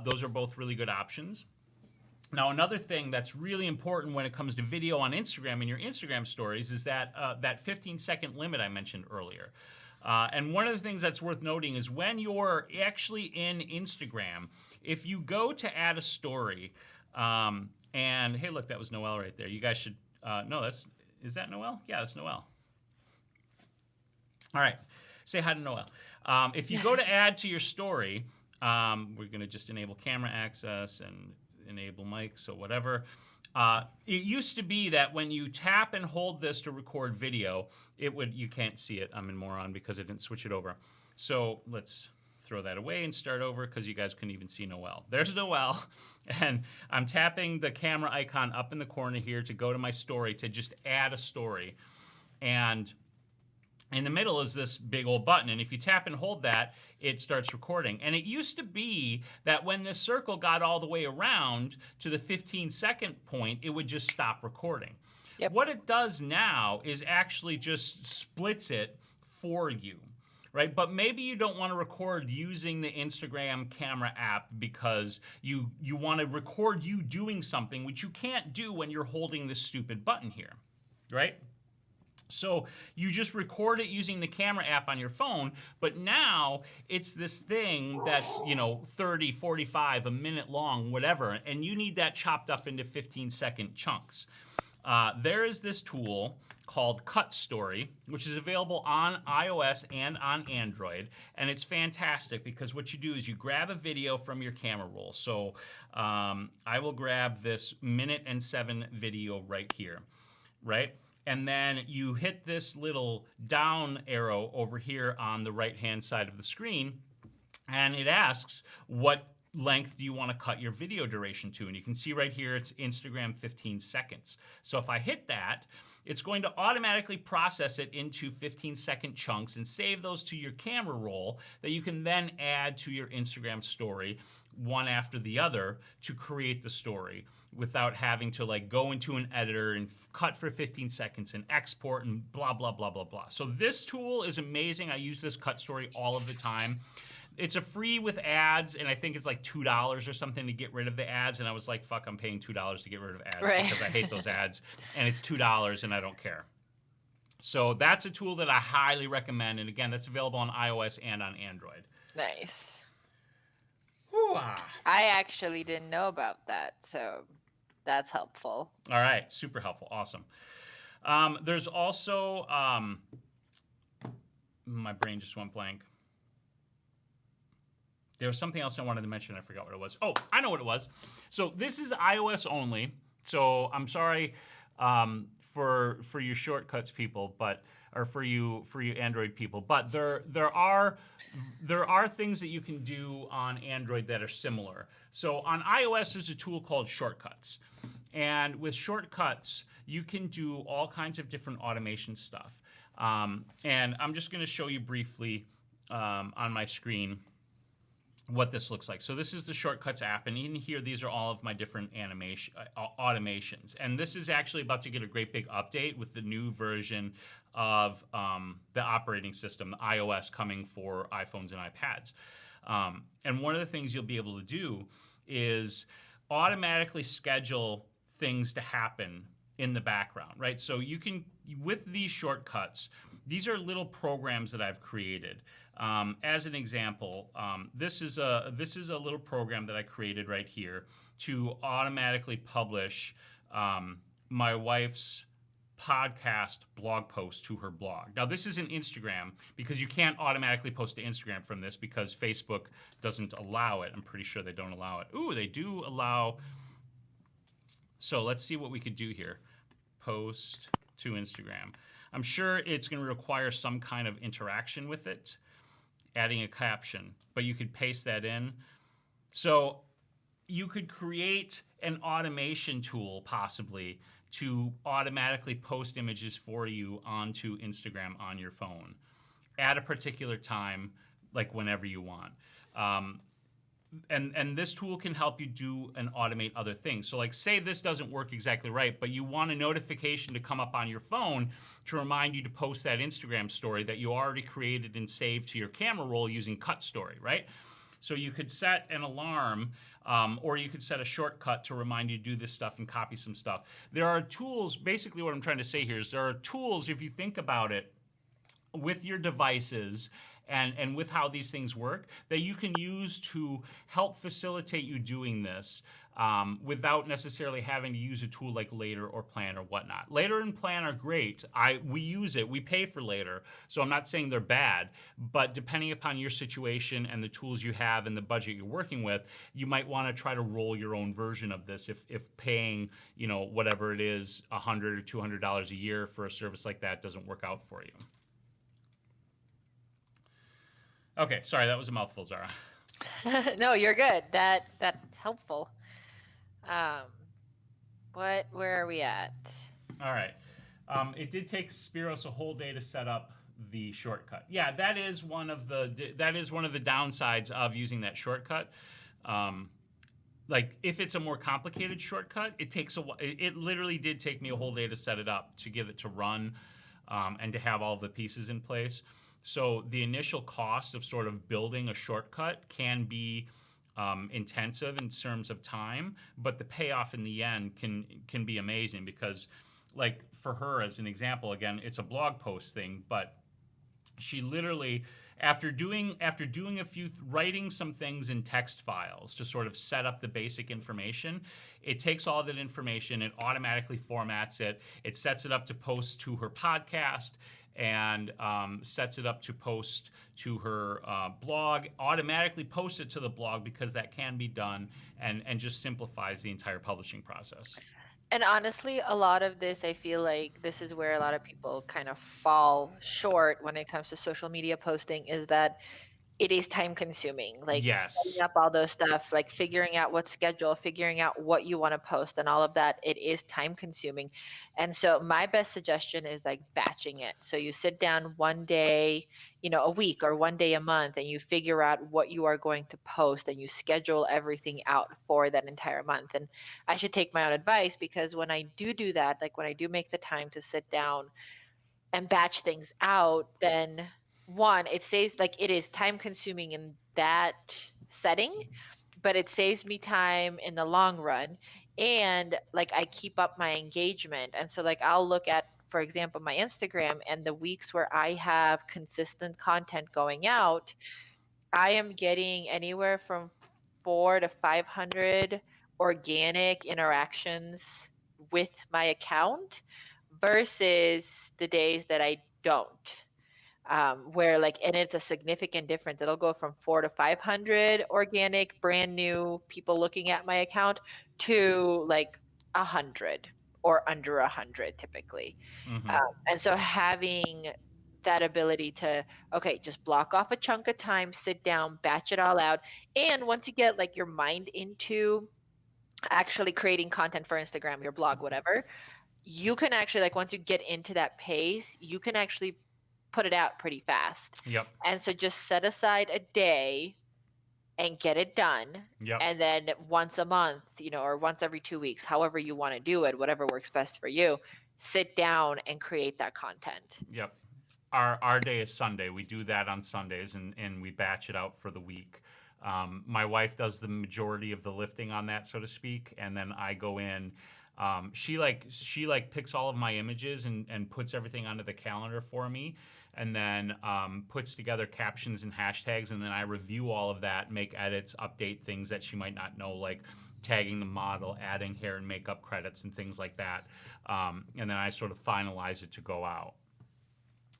Those are both really good options. Now, another thing that's really important when it comes to video on Instagram and your Instagram stories is that 15-second limit I mentioned earlier. And one of the things that's worth noting is when you're actually in Instagram, if you go to add a story, and hey, look, that was Noelle right there. You guys should, no, is that Noelle? Yeah, that's Noelle. All right, say hi to Noelle. If you go to add to your story, we're going to just enable camera access and enable mic, so whatever. It used to be that when you tap and hold this to record video, you can't see it. I'm a moron because I didn't switch it over. So let's throw that away and start over because you guys couldn't even see Noelle. There's Noelle. And I'm tapping the camera icon up in the corner here to go to my story to just add a story. And in the middle is this big old button, and if you tap and hold that, it starts recording. And it used to be that when this circle got all the way around to the 15-second point, it would just stop recording. Yep. What it does now is actually just splits it for you, right? But maybe you don't want to record using the Instagram camera app because you want to record you doing something which you can't do when you're holding this stupid button here, right? So you just record it using the camera app on your phone, but now it's this thing that's, 30, 45, a minute long, whatever, and you need that chopped up into 15-second chunks. There is this tool called Cut Story, which is available on iOS and on Android, and it's fantastic because what you do is you grab a video from your camera roll. So I will grab this 1:07 video right here, right? And then you hit this little down arrow over here on the right-hand side of the screen, and it asks what length do you want to cut your video duration to. And you can see right here it's Instagram 15 seconds. So if I hit that, it's going to automatically process it into 15-second chunks and save those to your camera roll that you can then add to your Instagram story one after the other to create the story without having to like go into an editor and cut for 15 seconds and export and blah, blah, blah, blah, blah. So this tool is amazing. I use this Cut Story all of the time. It's a free with ads, and I think it's like $2 or something to get rid of the ads. And I was like, fuck, I'm paying $2 to get rid of ads Right. because I hate those ads. And it's $2 and I don't care. So that's a tool that I highly recommend. And again, that's available on iOS and on Android. Nice. Hoo-ah. I actually didn't know about that, so that's helpful. All right, super helpful, awesome. There's also, my brain just went blank. There was something else I wanted to mention. I forgot what it was. Oh, I know what it was. So this is iOS only. So I'm sorry for you shortcuts people, or for you Android people. But there are things that you can do on Android that are similar. So on iOS, there's a tool called Shortcuts, and with Shortcuts, you can do all kinds of different automation stuff. And I'm just going to show you briefly on my screen what this looks like. So this is the Shortcuts app, and in here, these are all of my different automations. And this is actually about to get a great big update with the new version of the operating system, the iOS, coming for iPhones and iPads. And one of the things you'll be able to do is automatically schedule things to happen in the background, right? So you can, with these shortcuts, these are little programs that I've created. As an example, this is a little program that I created right here to automatically publish my wife's podcast blog post to her blog. Now, this isn't Instagram because you can't automatically post to Instagram from this because Facebook doesn't allow it. I'm pretty sure they don't allow it. Ooh, they do allow. So let's see what we could do here. Post to Instagram. I'm sure it's going to require some kind of interaction with it, adding a caption, but you could paste that in. So you could create an automation tool possibly to automatically post images for you onto Instagram on your phone at a particular time, like whenever you want. Um, and this tool can help you do and automate other things. So like say this doesn't work exactly right, but you want a notification to come up on your phone to remind you to post that Instagram story that you already created and saved to your camera roll using Cut Story, right? So you could set an alarm, or you could set a shortcut to remind you to do this stuff and copy some stuff. There are tools, basically what I'm trying to say here is there are tools, if you think about it, with your devices and with how these things work that you can use to help facilitate you doing this without necessarily having to use a tool like Later or Plan or whatnot. Later and Plan are great. We use it. We pay for Later, so I'm not saying they're bad. But depending upon your situation and the tools you have and the budget you're working with, you might want to try to roll your own version of this. If paying whatever it is, $100 or $200 a year for a service like that doesn't work out for you. Okay, sorry, that was a mouthful, Zara. No, you're good. That's helpful. Um, where are we at? All right. It did take Spiros a whole day to set up the shortcut. Yeah, that is one of the downsides of using that shortcut. Like if it's a more complicated shortcut, it takes a while. It literally did take me a whole day to set it up, to get it to run, and to have all the pieces in place. So the initial cost of sort of building a shortcut can be intensive in terms of time, but the payoff in the end can be amazing because, like for her as an example, again, it's a blog post thing, but she literally after doing a few writing some things in text files to sort of set up the basic information, it takes all that information, it automatically formats it, it sets it up to post to her podcast, and sets it up to post to her blog, automatically posts it to the blog because that can be done, and just simplifies the entire publishing process. And honestly, a lot of this, I feel like this is where a lot of people kind of fall short when it comes to social media posting, is that it is time consuming, like setting Yes. up all those stuff, like figuring out what schedule, figuring out what you want to post and all of that. It is time consuming. And so my best suggestion is like batching it. So you sit down one day, a week or one day a month, and you figure out what you are going to post and you schedule everything out for that entire month. And I should take my own advice, because when I do that, like when I do make the time to sit down and batch things out, then one, it saves, like, it is time consuming in that setting, but it saves me time in the long run. And like I keep up my engagement. And so like I'll look at, for example, my Instagram, and the weeks where I have consistent content going out, I am getting anywhere from 400 to 500 organic interactions with my account versus the days that I don't. Where like, and it's a significant difference. It'll go from 400 to 500 organic, brand new people looking at my account to like 100 or under 100 typically. Hmm. And so having that ability to, okay, just block off a chunk of time, sit down, batch it all out. And once you get like your mind into actually creating content for Instagram, your blog, whatever, you can actually, like, once you get into that pace, you can actually put it out pretty fast. Yep. And so just set aside a day and get it done. Yep. And then once a month, or once every 2 weeks, however you want to do it, whatever works best for you, sit down and create that content. Yep. Our day is Sunday. We do that on Sundays, and we batch it out for the week. My wife does the majority of the lifting on that, so to speak, and then I go in She picks all of my images and puts everything onto the calendar for me, and then puts together captions and hashtags, and then I review all of that, make edits, update things that she might not know, like tagging the model, adding hair and makeup credits, and things like that. And then I sort of finalize it to go out.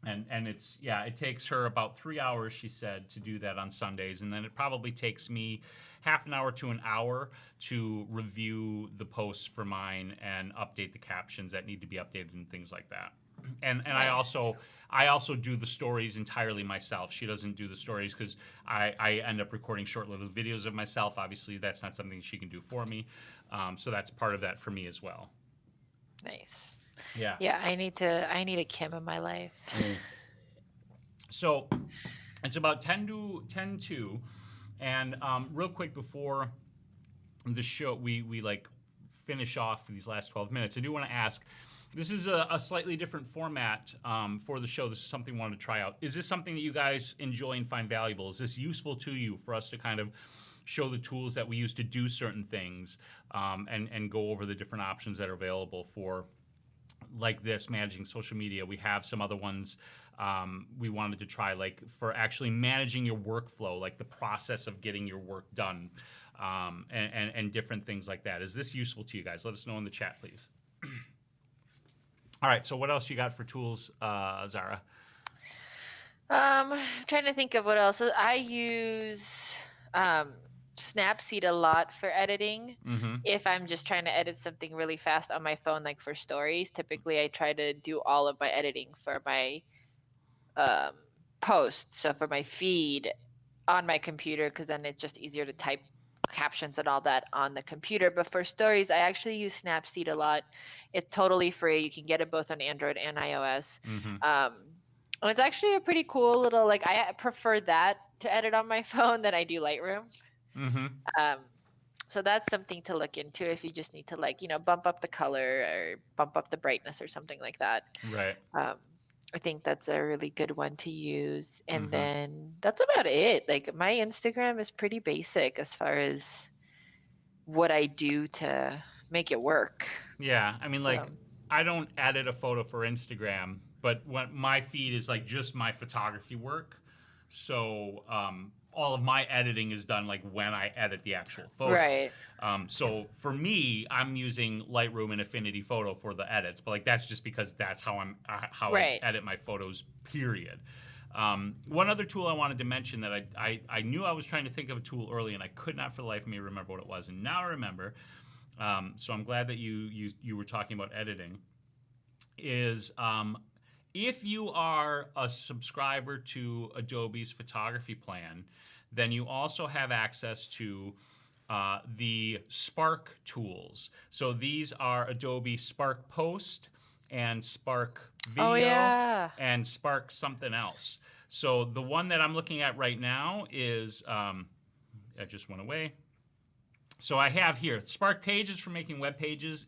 And it takes her about 3 hours, she said, to do that on Sundays, and then it probably takes me half an hour to an hour to review the posts for mine and update the captions that need to be updated and things like that. And Nice. I also do the stories entirely myself. She doesn't do the stories because I end up recording short little videos of myself. Obviously, that's not something she can do for me. So that's part of that for me as well. Nice. Yeah. Yeah, I need a Kim in my life. So it's about 10 to and real quick before the show, we like finish off these last 12 minutes. I do want to ask. This is a slightly different format for the show. This is something we wanted to try out. Is this something that you guys enjoy and find valuable? Is this useful to you for us to kind of show the tools that we use to do certain things and go over the different options that are available for like this, managing social media? We have some other ones we wanted to try, like for actually managing your workflow, like the process of getting your work done and different things like that. Is this useful to you guys? Let us know in the chat, please. All right, so what else you got for tools, Zara? I'm trying to think of what else. I use Snapseed a lot for editing. Mm-hmm. If I'm just trying to edit something really fast on my phone, like for stories, typically I try to do all of my editing for my posts. So for my feed on my computer, because then it's just easier to type captions and all that on the computer. But for stories, I actually use Snapseed a lot. It's totally free. You can get it both on Android and iOS. Mm-hmm. And it's actually a pretty cool little, like, I prefer that to edit on my phone than I do Lightroom. Mm-hmm. So that's something to look into if you just need to, like, bump up the color or bump up the brightness or something like that. Right. I think that's a really good one to use. And Mm-hmm. then that's about it. Like, my Instagram is pretty basic as far as what I do to make it work. Yeah, I mean, like, So, I don't edit a photo for Instagram, but when my feed is like just my photography work, so all of my editing is done like when I edit the actual photo. right. So for me, I'm using Lightroom and Affinity Photo for the edits, but like that's just because that's how I Right. edit my photos. Period. One other tool I wanted to mention that I knew I was trying to think of a tool early and I could not for the life of me remember what it was, and now I remember. So I'm glad that you were talking about editing. Is if you are a subscriber to Adobe's photography plan, then you also have access to the Spark tools. So these are Adobe Spark Post and Spark Video Oh, yeah. and Spark something else. So the one that I'm looking at right now is, I just went away. So I have here Spark Pages for making web pages,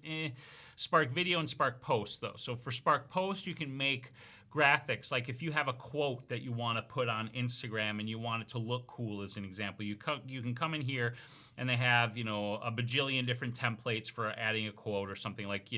Spark Video and Spark Post though. So for Spark Post, you can make graphics. Like if you have a quote that you want to put on Instagram and you want it to look cool, as an example, you can come in here and they have, a bajillion different templates for adding a quote or something, like,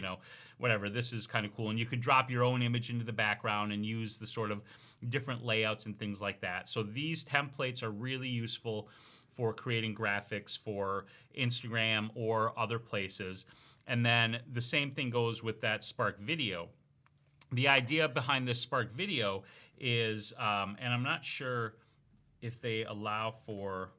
whatever. This is kind of cool. And you could drop your own image into the background and use the sort of different layouts and things like that. So these templates are really useful for creating graphics for Instagram or other places. And then the same thing goes with that Spark Video. The idea behind this Spark Video is, and I'm not sure if they allow for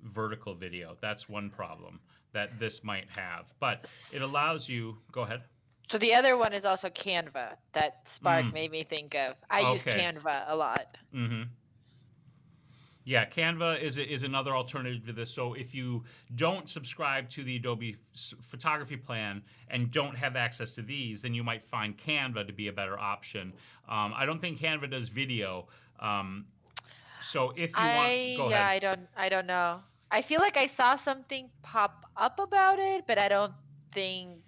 vertical video. That's one problem that this might have, but it allows you. Go ahead. So the other one is also Canva that Spark made me think of. I use Okay. Canva a lot. Mm-hmm. Yeah, Canva is another alternative to this. So if you don't subscribe to the Adobe photography plan and don't have access to these, then you might find Canva to be a better option. I don't think Canva does video. So if you want, go ahead. I don't know. I feel like I saw something pop up about it, but I don't think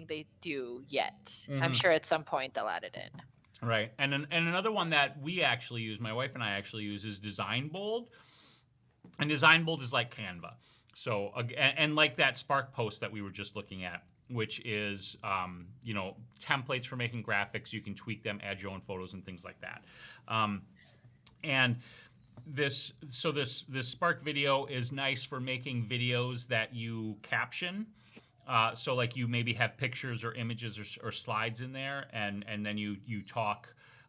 they do yet. I'm sure at some point they'll add it in. Right. And another one that we actually use, my wife and I actually use, is Design Bold. And Design Bold is like Canva. So, and like that Spark Post that we were just looking at. which is templates for making graphics. You can tweak them, add your own photos and things like that. And this Spark Video is nice for making videos that you caption. So like you maybe have pictures or images or slides in there, and then you talk.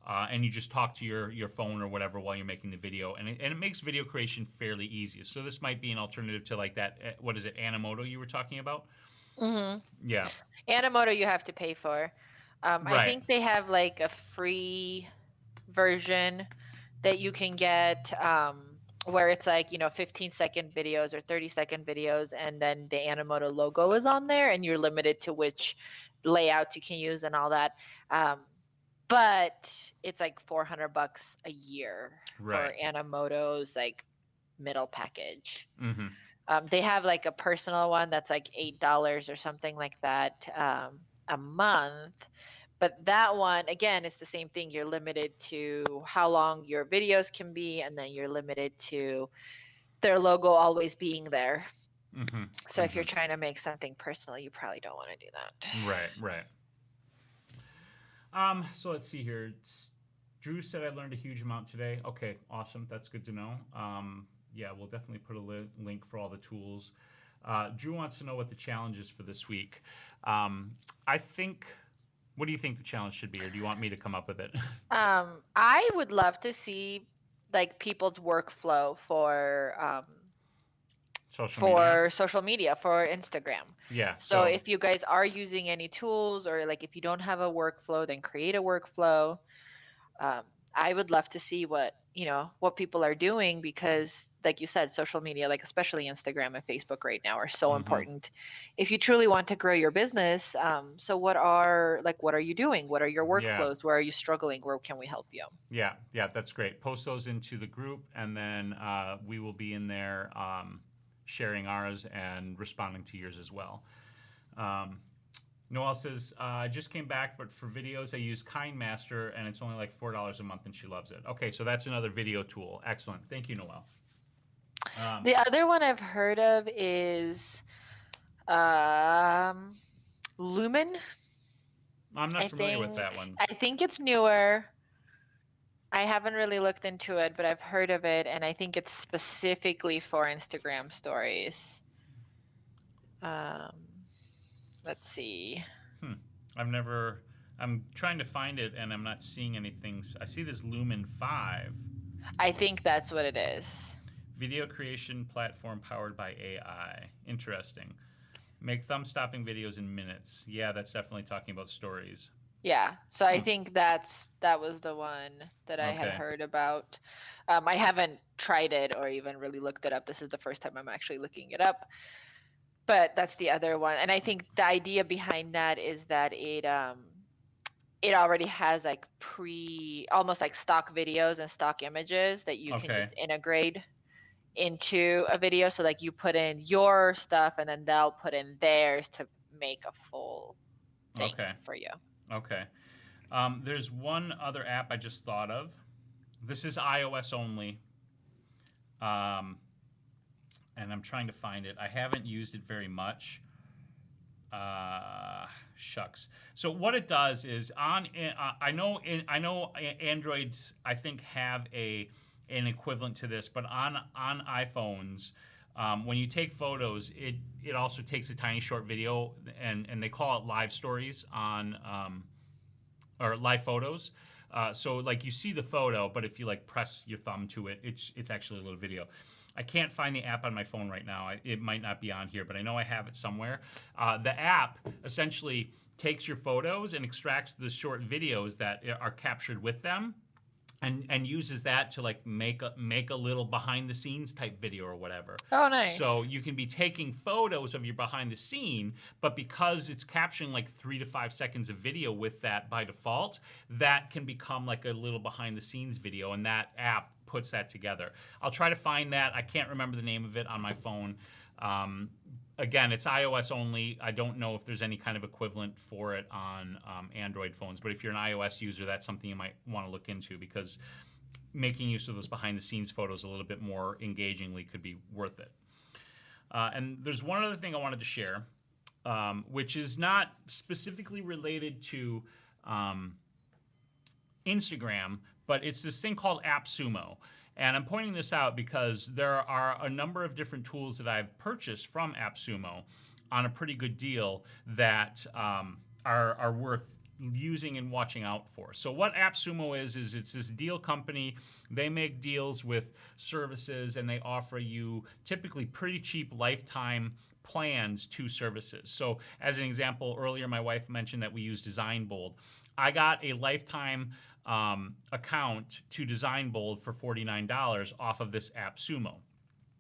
And you just talk to your phone or whatever while you're making the video, and it makes video creation fairly easy. So this might be an alternative to like that. What is it, Animoto you were talking about? Mm-hmm. Yeah. Animoto you have to pay for. I Right. think they have like a free version that you can get, where it's like 15-second videos or 30-second videos, and then the Animoto logo is on there, and you're limited to which layouts you can use and all that. But it's like $400 a year for Right. Animoto's like middle package. Mm-hmm. They have like a personal one that's like $8 or something like that, a month. But that one, again, it's the same thing. You're limited to how long your videos can be, and then you're limited to their logo always being there. Mm-hmm. So if Mm-hmm. you're trying to make something personal, you probably don't want to do that. Right. Right. So let's see here. Drew said I learned a huge amount today. Okay, awesome. That's good to know. Yeah, we'll definitely put a link for all the tools. Drew wants to know what the challenge is for this week. I think. What do you think the challenge should be, or do you want me to come up with it? I would love to see like people's workflow Social media. for social media, for Instagram. Yeah. So So if you guys are using any tools, or like if you don't have a workflow, then create a workflow. um, I would love to see what people are doing, because like you said, social media, like especially Instagram and Facebook right now, are so hmm important if you truly want to grow your business. So what are you doing? What are your yeah. workflows? Where are you struggling? Where can we help you? Yeah, yeah, that's great. Post those into the group, and then we will be in there sharing ours and responding to yours as well. Um, Noelle says, I just came back, but for videos, I use KindMaster, and it's only like $4 a month, and she loves it. Okay, so that's another video tool. Excellent. Thank you, Noelle. The other one I've heard of is um, Lumen. I'm not I familiar with think that one. I think it's newer. I haven't really looked into it, but I've heard of it, and I think it's specifically for Instagram stories. Um, let's see. Hmm. I've never. I'm trying to find it, and I'm not seeing anything. I see this Lumen 5. I think that's what it is. Video creation platform powered by AI. Interesting. Make thumb-stopping videos in minutes. Yeah, that's definitely talking about stories. Yeah. So I Hmm. think that was the one that I had Okay. heard about. I haven't tried it or even really looked it up. This is the first time I'm actually looking it up. But that's the other one. And I think the idea behind that is that it already has like almost like stock videos and stock images that you can Okay. just integrate into a video. So like you put in your stuff, and then they'll put in theirs to make a full thing Okay. for you. Okay. There's one other app I just thought of. This is iOS only. Um, and I'm trying to find it. I haven't used it very much. Shucks. So what it does is I know Androids I think have an equivalent to this, but on iPhones, when you take photos, it also takes a tiny short video, and they call it live stories on or live photos. So like you see the photo, but if you like press your thumb to it, it's actually a little video. I can't find the app on my phone right now. It might not be on here, but I know I have it somewhere. The app essentially takes your photos and extracts the short videos that are captured with them, and uses that to like make a little behind the scenes type video or whatever. Oh, So nice. you can be taking photos of your behind the scene, but because it's capturing like 3 to 5 seconds of video with that by default, that can become like a little behind the scenes video, and that app puts that together. I'll try to find that. I can't remember the name of it on my phone. Again, it's iOS only. I don't know if there's any kind of equivalent for it on Android phones, but if you're an iOS user, that's something you might want to look into, because making use of those behind the scenes photos a little bit more engagingly could be worth it. And there's one other thing I wanted to share. which is not specifically related to Instagram, but it's this thing called AppSumo. And I'm pointing this out because there are a number of different tools that I've purchased from AppSumo on a pretty good deal that are worth using and watching out for. So what AppSumo is it's this deal company. They make deals with services and they offer you typically pretty cheap lifetime plans to services. So as an example, earlier my wife mentioned that we use Design Bold. I got a lifetime account to Design Bold for $49 off of this AppSumo.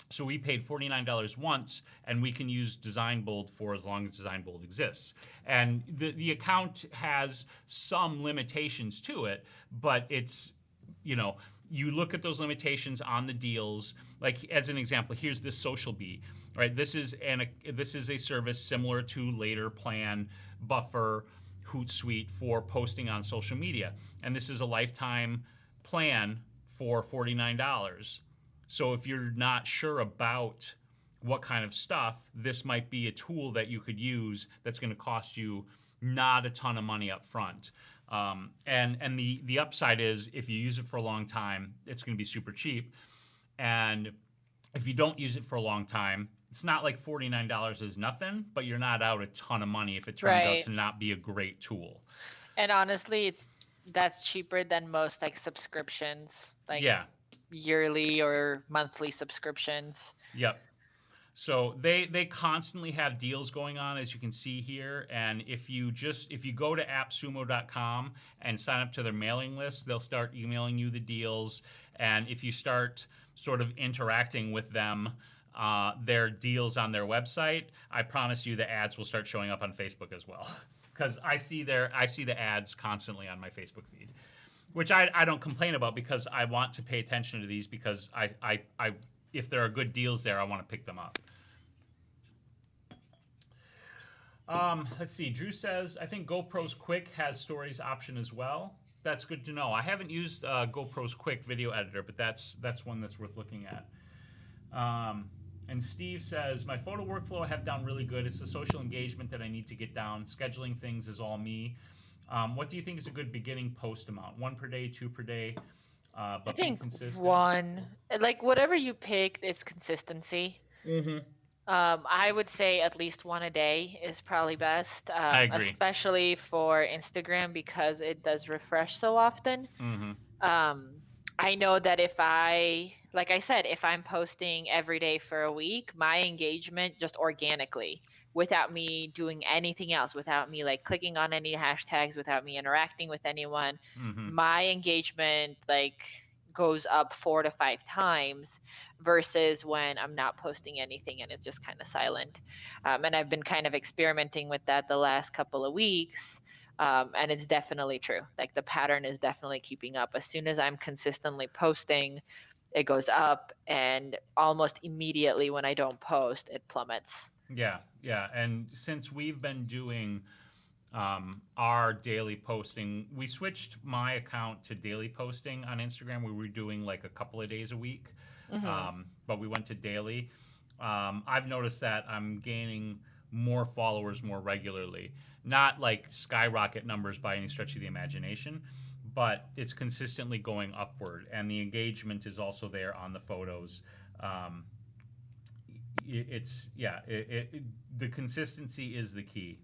So we paid $49 once, and we can use Design Bold for as long as Design Bold exists. And the account has some limitations to it, but it's, you look at those limitations on the deals. Like as an example, here's this Social Bee, right? This is a service similar to Later Plan, Buffer, Hootsuite for posting on social media, and this is a lifetime plan for $49. So if you're not sure about what kind of stuff, this might be a tool that you could use that's going to cost you not a ton of money up front. And the upside is if you use it for a long time, it's going to be super cheap. And if you don't use it for a long time, it's not like $49 is nothing, but you're not out a ton of money if it turns out Right. to not be a great tool. And honestly, that's cheaper than most like subscriptions, like Yeah. yearly or monthly subscriptions. Yep. So they constantly have deals going on, as you can see here. And if you go to appsumo.com and sign up to their mailing list, they'll start emailing you the deals. And if you start sort of interacting with them, their deals on their website, I promise you the ads will start showing up on Facebook as well. Because I see the ads constantly on my Facebook feed, which I don't complain about because I want to pay attention to these because I if there are good deals there, I want to pick them up. Let's see. Drew says, I think GoPro's Quick has stories option as well. That's good to know. I haven't used GoPro's Quick video editor, but that's one that's worth looking at. And Steve says, my photo workflow I have down really good. It's the social engagement that I need to get down. Scheduling things is all me. What do you think is a good beginning post amount? 1 per day, 2 per day? But I think consistent. one, like whatever you pick, it's consistency. Mm-hmm. I would say at least one a day is probably best. I agree. Especially for Instagram because it does refresh so often. Mm-hmm. I know that if I'm posting every day for a week, my engagement just organically, without me doing anything else, without me like clicking on any hashtags, without me interacting with anyone, Mm-hmm. my engagement like goes up 4 to 5 times versus when I'm not posting anything and it's just kind of silent. And I've been kind of experimenting with that the last couple of weeks. And it's definitely true. Like the pattern is definitely keeping up. As soon as I'm consistently posting, it goes up, and almost immediately when I don't post, it plummets. Yeah. And since we've been doing our daily posting, we switched my account to daily posting on Instagram. We were doing like a couple of days a week, but we went to daily. I've noticed that I'm gaining more followers more regularly. Not like skyrocket numbers by any stretch of the imagination, but it's consistently going upward, and the engagement is also there on the photos. The consistency is the key.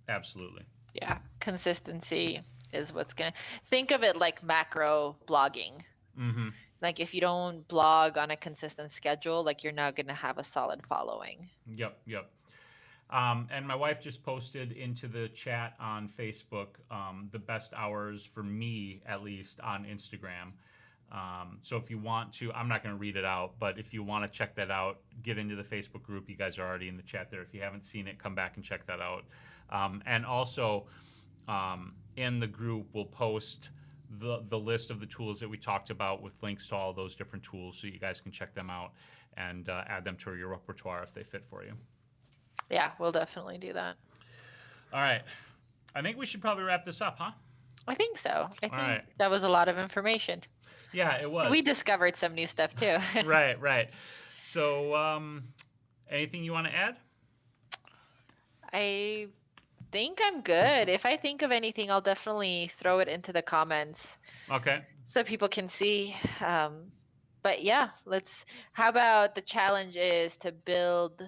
Absolutely. Yeah, consistency is what's gonna, think of it like macro blogging. Mm-hmm. Like if you don't blog on a consistent schedule, like you're not gonna have a solid following. Yep. And my wife just posted into the chat on Facebook the best hours for me, at least, on Instagram. So if you want to, I'm not going to read it out, but if you want to check that out, get into the Facebook group. You guys are already in the chat there. If you haven't seen it, come back and check that out. And also in the group, we'll post the list of the tools that we talked about with links to all those different tools so you guys can check them out and add them to your repertoire if they fit for you. Yeah, we'll definitely do that. All right. I think we should probably wrap this up, huh? I think so. I think right. that was a lot of information. Yeah, it was. We discovered some new stuff too. Right. So, anything you want to add? I think I'm good. If I think of anything, I'll definitely throw it into the comments Okay. so people can see. But yeah, how about the challenge is to build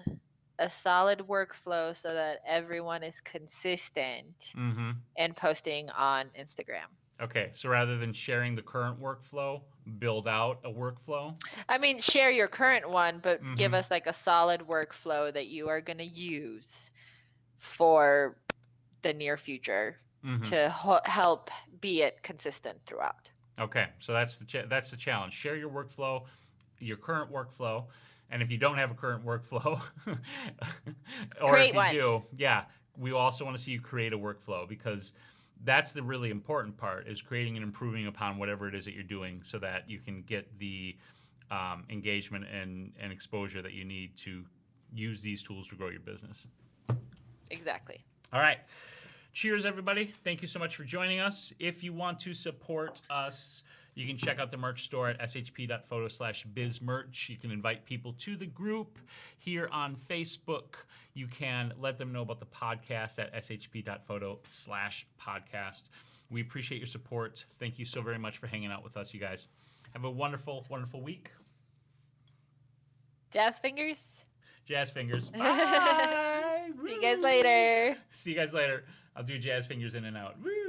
a solid workflow so that everyone is consistent Mm-hmm. and posting on Instagram. Okay. So rather than sharing the current workflow, build out a workflow. I mean, share your current one, but give Mm-hmm. us like a solid workflow that you are going to use for the near future Mm-hmm. to help be it consistent throughout. Okay. So that's the challenge. Share your workflow, your current workflow, and if you don't have a current workflow, or if Create you one. do, yeah, we also want to see you create a workflow because that's the really important part is creating and improving upon whatever it is that you're doing so that you can get the engagement and exposure that you need to use these tools to grow your business. Exactly. All right. Cheers, everybody. Thank you so much for joining us. If you want to support us, you can check out the merch store at shp.photo/bizmerch. You can invite people to the group here on Facebook. You can let them know about the podcast at shp.photo/podcast. We appreciate your support. Thank you so very much for hanging out with us, you guys. Have a wonderful, wonderful week. Jazz fingers. Jazz fingers. Bye. See you guys later. See you guys later. I'll do jazz fingers in and out. Woo.